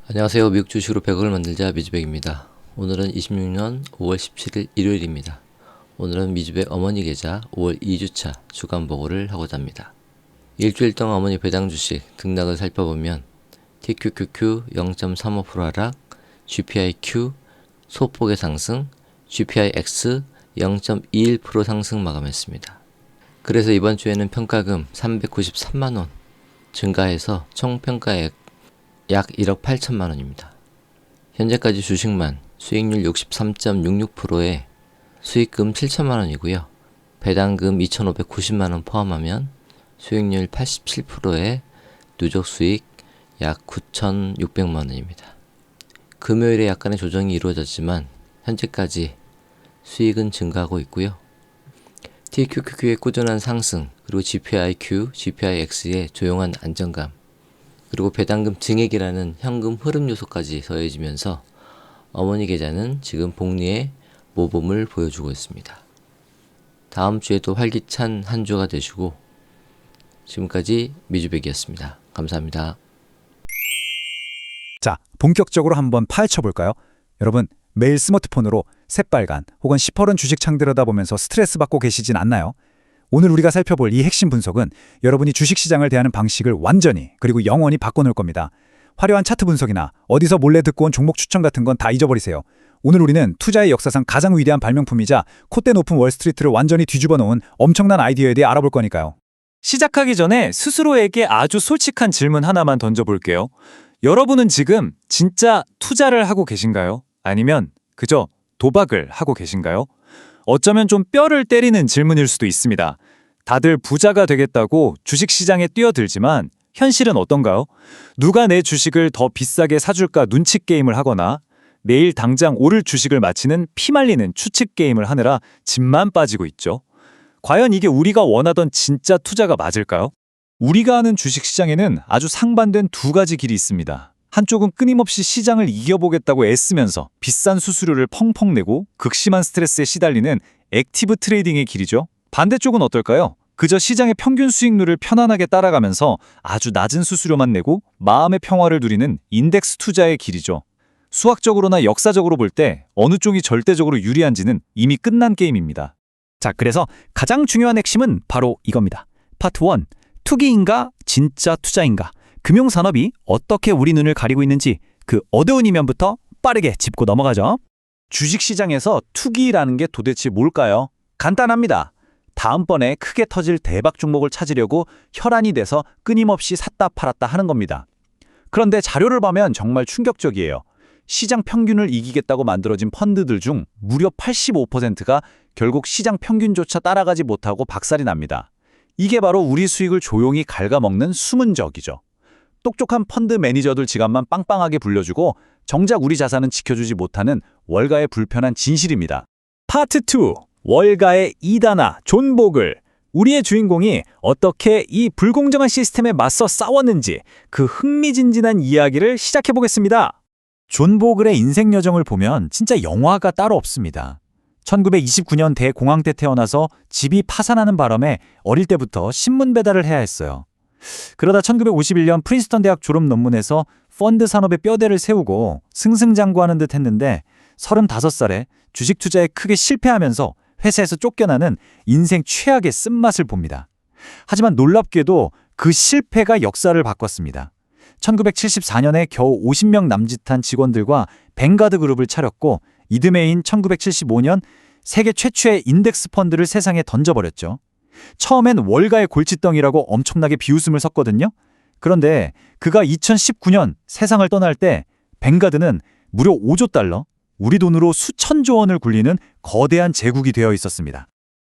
안녕하세요. 미국 주식으로 100억을 만들자 미즈백입니다. 오늘은 26년 5월 17일 일요일입니다. 오늘은 미즈백 어머니 계좌 5월 2주차 주간 보고를 하고자 합니다. 일주일 동안 어머니 배당 주식 등락을 살펴보면 TQQQ 0.35% 하락, GPIQ 소폭의 상승, GPIX 0.21% 상승 마감했습니다. 그래서 이번 주에는 평가금 393만원 증가해서 총 평가액 약 1억 8천만 원입니다. 현재까지 주식만 수익률 63.66%에 수익금 7천만 원이고요. 배당금 2,590만 원 포함하면 수익률 87%에 누적 수익 약 9,600만 원입니다. 금요일에 약간의 조정이 이루어졌지만 현재까지 수익은 증가하고 있고요. TQQQ의 꾸준한 상승, 그리고 GPIQ, GPIX의 조용한 안정감, 그리고 배당금 증액이라는 현금 흐름 요소까지 더해지면서 어머니 계좌는 지금 복리의 모범을 보여주고 있습니다. 다음 주에도 활기찬 한 주가 되시고, 지금까지 미즈백이었습니다. 감사합니다. 자, 본격적으로 한번 파헤쳐볼까요? 여러분, 매일 스마트폰으로 새빨간 혹은 시퍼런 주식 창 들여다보면서 스트레스 받고 계시진 않나요? 오늘 우리가 살펴볼 이 핵심 분석은 여러분이 주식시장을 대하는 방식을 완전히 그리고 영원히 바꿔놓을 겁니다. 화려한 차트 분석이나 어디서 몰래 듣고 온 종목 추천 같은 건 다 잊어버리세요. 오늘 우리는 투자의 역사상 가장 위대한 발명품이자 콧대 높은 월스트리트를 완전히 뒤집어 놓은 엄청난 아이디어에 대해 알아볼 거니까요. 시작하기 전에 스스로에게 아주 솔직한 질문 하나만 던져볼게요. 여러분은 지금 진짜 투자를 하고 계신가요? 아니면 그저 도박을 하고 계신가요? 어쩌면 좀 뼈를 때리는 질문일 수도 있습니다. 다들 부자가 되겠다고 주식시장에 뛰어들지만 현실은 어떤가요? 누가 내 주식을 더 비싸게 사줄까 눈치 게임을 하거나 내일 당장 오를 주식을 맞히는 피말리는 추측 게임을 하느라 집만 빠지고 있죠. 과연 이게 우리가 원하던 진짜 투자가 맞을까요? 우리가 아는 주식시장에는 아주 상반된 두 가지 길이 있습니다. 한쪽은 끊임없이 시장을 이겨보겠다고 애쓰면서 비싼 수수료를 펑펑 내고 극심한 스트레스에 시달리는 액티브 트레이딩의 길이죠. 반대쪽은 어떨까요? 그저 시장의 평균 수익률을 편안하게 따라가면서 아주 낮은 수수료만 내고 마음의 평화를 누리는 인덱스 투자의 길이죠. 수학적으로나 역사적으로 볼 때 어느 쪽이 절대적으로 유리한지는 이미 끝난 게임입니다. 자, 그래서 가장 중요한 핵심은 바로 이겁니다. 파트 1. 투기인가 진짜 투자인가? 금융산업이 어떻게 우리 눈을 가리고 있는지 그 어두운 이면부터 빠르게 짚고 넘어가죠. 주식시장에서 투기라는 게 도대체 뭘까요? 간단합니다. 다음번에 크게 터질 대박 종목을 찾으려고 혈안이 돼서 끊임없이 샀다 팔았다 하는 겁니다. 그런데 자료를 보면 정말 충격적이에요. 시장 평균을 이기겠다고 만들어진 펀드들 중 무려 85%가 결국 시장 평균조차 따라가지 못하고 박살이 납니다. 이게 바로 우리 수익을 조용히 갉아먹는 숨은 적이죠. 똑똑한 펀드 매니저들 지갑만 빵빵하게 불려주고 정작 우리 자산은 지켜주지 못하는 월가의 불편한 진실입니다. 파트 2. 월가의 이다나 존 보글. 우리의 주인공이 어떻게 이 불공정한 시스템에 맞서 싸웠는지 그 흥미진진한 이야기를 시작해보겠습니다. 존 보글의 인생 여정을 보면 진짜 영화가 따로 없습니다. 1929년 대공황 때 태어나서 집이 파산하는 바람에 어릴 때부터 신문 배달을 해야 했어요. 그러다 1951년 프린스턴 대학 졸업 논문에서 펀드 산업의 뼈대를 세우고 승승장구하는 듯 했는데 35살에 주식 투자에 크게 실패하면서 회사에서 쫓겨나는 인생 최악의 쓴맛을 봅니다. 하지만 놀랍게도 그 실패가 역사를 바꿨습니다. 1974년에 겨우 50명 남짓한 직원들과 뱅가드 그룹을 차렸고 이듬해인 1975년 세계 최초의 인덱스 펀드를 세상에 던져버렸죠. 처음엔 월가의 골칫덩이라고 엄청나게 비웃음을 섰거든요. 그런데 그가 2019년 세상을 떠날 때 뱅가드는 무려 5조 달러, 우리 돈으로 수천조 원을 굴리는 거대한 제국이 되어 있었습니다.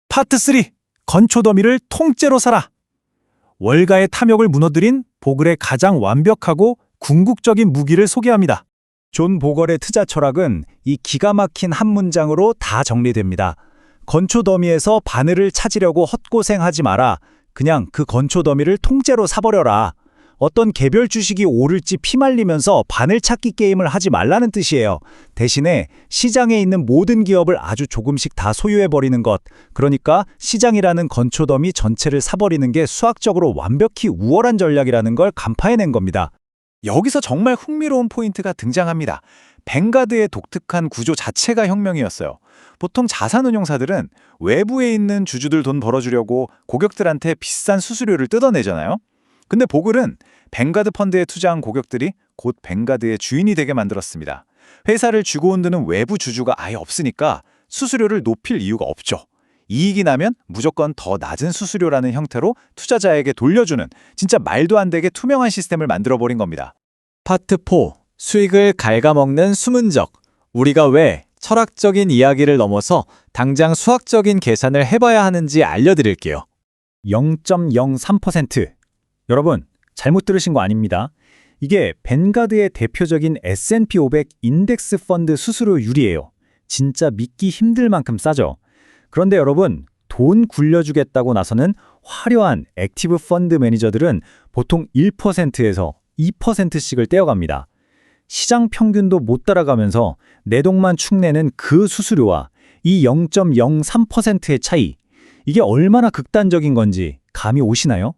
파트 3. 건초더미를 통째로 사라. 월가의 탐욕을 무너뜨린 보글의 가장 완벽하고 궁극적인 무기를 소개합니다. 존 보글의 투자 철학은 이 기가 막힌 한 문장으로 다 정리됩니다. 건초 더미에서 바늘을 찾으려고 헛고생하지 마라. 그냥 그 건초 더미를 통째로 사버려라. 어떤 개별 주식이 오를지 피말리면서 바늘 찾기 게임을 하지 말라는 뜻이에요. 대신에 시장에 있는 모든 기업을 아주 조금씩 다 소유해버리는 것. 그러니까 시장이라는 건초 더미 전체를 사버리는 게 수학적으로 완벽히 우월한 전략이라는 걸 간파해낸 겁니다. 여기서 정말 흥미로운 포인트가 등장합니다. 뱅가드의 독특한 구조 자체가 혁명이었어요. 보통 자산운용사들은 외부에 있는 주주들 돈 벌어주려고 고객들한테 비싼 수수료를 뜯어내잖아요. 근데 보글은 뱅가드 펀드에 투자한 고객들이 곧 뱅가드의 주인이 되게 만들었습니다. 회사를 쥐고 흔드는 외부 주주가 아예 없으니까 수수료를 높일 이유가 없죠. 이익이 나면 무조건 더 낮은 수수료라는 형태로 투자자에게 돌려주는 진짜 말도 안 되게 투명한 시스템을 만들어버린 겁니다. 파트 4. 수익을 갉아먹는 숨은 적. 우리가 왜 철학적인 이야기를 넘어서 당장 수학적인 계산을 해봐야 하는지 알려드릴게요. 0.03%. 여러분, 잘못 들으신 거 아닙니다. 이게 뱅가드의 대표적인 S&P 500 인덱스 펀드 수수료율이에요. 진짜 믿기 힘들 만큼 싸죠. 그런데 여러분, 돈 굴려주겠다고 나서는 화려한 액티브 펀드 매니저들은 보통 1%에서 2%씩을 떼어갑니다. 시장 평균도 못 따라가면서 내 돈만 축내는 그 수수료와 이 0.03%의 차이, 이게 얼마나 극단적인 건지 감이 오시나요?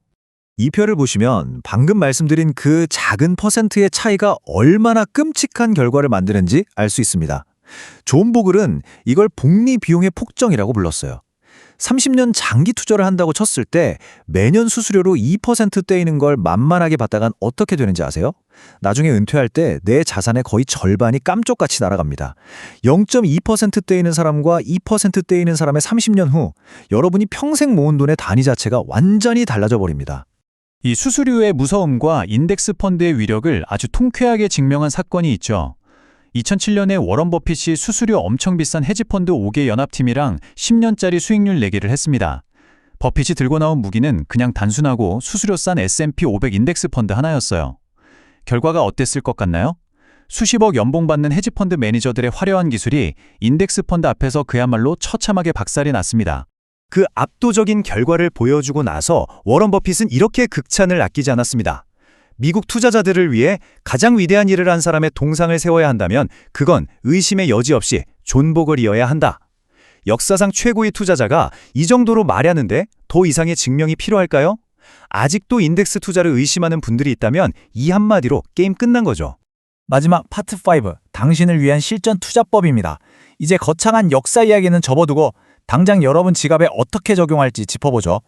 이 표를 보시면 방금 말씀드린 그 작은 퍼센트의 차이가 얼마나 끔찍한 결과를 만드는지 알 수 있습니다. 존 보글은 이걸 복리 비용의 폭정이라고 불렀어요. 30년 장기 투자를 한다고 쳤을 때 매년 수수료로 2% 떼이는 걸 만만하게 봤다간 어떻게 되는지 아세요? 나중에 은퇴할 때 내 자산의 거의 절반이 깜쪽같이 날아갑니다. 0.2% 떼이는 사람과 2% 떼이는 사람의 30년 후 여러분이 평생 모은 돈의 단위 자체가 완전히 달라져 버립니다. 이 수수료의 무서움과 인덱스 펀드의 위력을 아주 통쾌하게 증명한 사건이 있죠. 2007년에 워런 버핏이 수수료 엄청 비싼 헤지펀드 5개 연합팀이랑 10년짜리 수익률 내기를 했습니다. 버핏이 들고 나온 무기는 그냥 단순하고 수수료 싼 S&P 500 인덱스 펀드 하나였어요. 결과가 어땠을 것 같나요? 수십억 연봉 받는 헤지펀드 매니저들의 화려한 기술이 인덱스 펀드 앞에서 그야말로 처참하게 박살이 났습니다. 그 압도적인 결과를 보여주고 나서 워런 버핏은 이렇게 극찬을 아끼지 않았습니다. 미국 투자자들을 위해 가장 위대한 일을 한 사람의 동상을 세워야 한다면 그건 의심의 여지 없이 존 보글이어야 한다. 역사상 최고의 투자자가 이 정도로 말하는데 더 이상의 증명이 필요할까요? 아직도 인덱스 투자를 의심하는 분들이 있다면 이 한마디로 게임 끝난 거죠. 마지막 파트 5, 당신을 위한 실전 투자법입니다. 이제 거창한 역사 이야기는 접어두고 당장 여러분 지갑에 어떻게 적용할지 짚어보죠.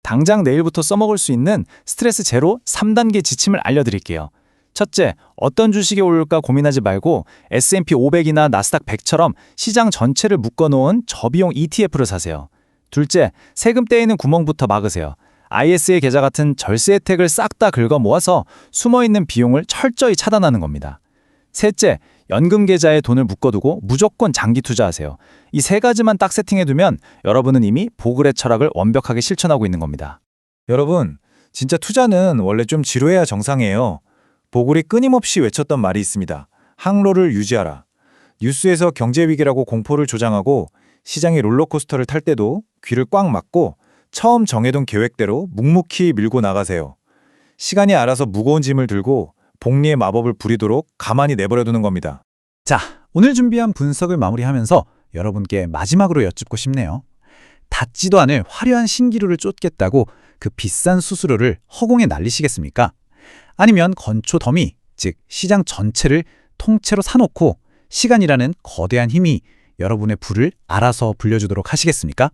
당장 내일부터 써먹을 수 있는 스트레스 제로 3단계 지침을 알려드릴게요. 첫째, 어떤 주식이 오를까 고민하지 말고 S&P 500이나 나스닥 100처럼 시장 전체를 묶어놓은 저비용 ETF를 사세요. 둘째, 세금 떼이는 구멍부터 막으세요. ISA 계좌 같은 절세 혜택을 싹 다 긁어 모아서 숨어있는 비용을 철저히 차단하는 겁니다. 셋째, 연금 계좌에 돈을 묶어두고 무조건 장기 투자하세요. 이 세 가지만 딱 세팅해두면 여러분은 이미 보글의 철학을 완벽하게 실천하고 있는 겁니다. 여러분, 진짜 투자는 원래 좀 지루해야 정상이에요. 보글이 끊임없이 외쳤던 말이 있습니다. 항로를 유지하라. 뉴스에서 경제위기라고 공포를 조장하고 시장이 롤러코스터를 탈 때도 귀를 꽉 막고 처음 정해둔 계획대로 묵묵히 밀고 나가세요. 시간이 알아서 무거운 짐을 들고 복리의 마법을 부리도록 가만히 내버려두는 겁니다. 자, 오늘 준비한 분석을 마무리하면서 여러분께 마지막으로 여쭙고 싶네요. 닿지도 않을 화려한 신기루를 쫓겠다고 그 비싼 수수료를 허공에 날리시겠습니까? 아니면 건초 더미, 즉 시장 전체를 통째로 사놓고 시간이라는 거대한 힘이 여러분의 부를 알아서 불려주도록 하시겠습니까?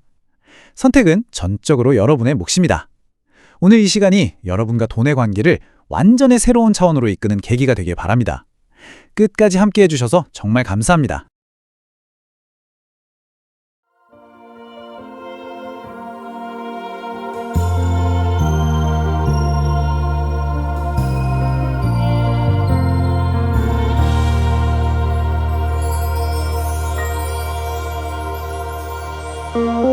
선택은 전적으로 여러분의 몫입니다. 오늘 이 시간이 여러분과 돈의 관계를 완전히 새로운 차원으로 이끄는 계기가 되길 바랍니다. 끝까지 함께 해주셔서 정말 감사합니다. Thank you.